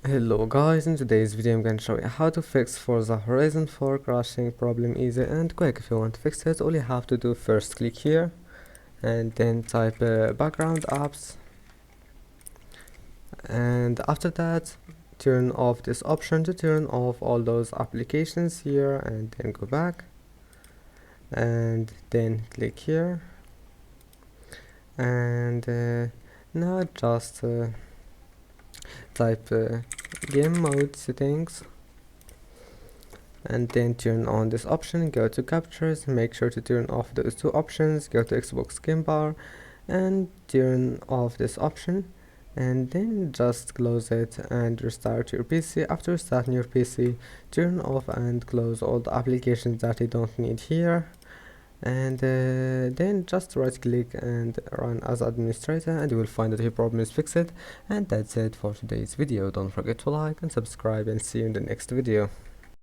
Hello guys, in today's video I'm going to show you how to fix Forza Horizon 4 crashing problem easy and quick. If you want to fix it, all you have to do first click here and then type background apps, and after that turn off this option to turn off all those applications here, and then go back and then click here and now just type game mode settings and then turn on this option, go to captures, make sure to turn off those two options, go to Xbox game bar and turn off this option, and then just close it and restart your PC. After restarting your PC, turn off and close all the applications that you don't need here, and then just right click and run as administrator, and you will find that your problem is fixed. And that's it for today's video. Don't forget to like and subscribe, and see you in the next video.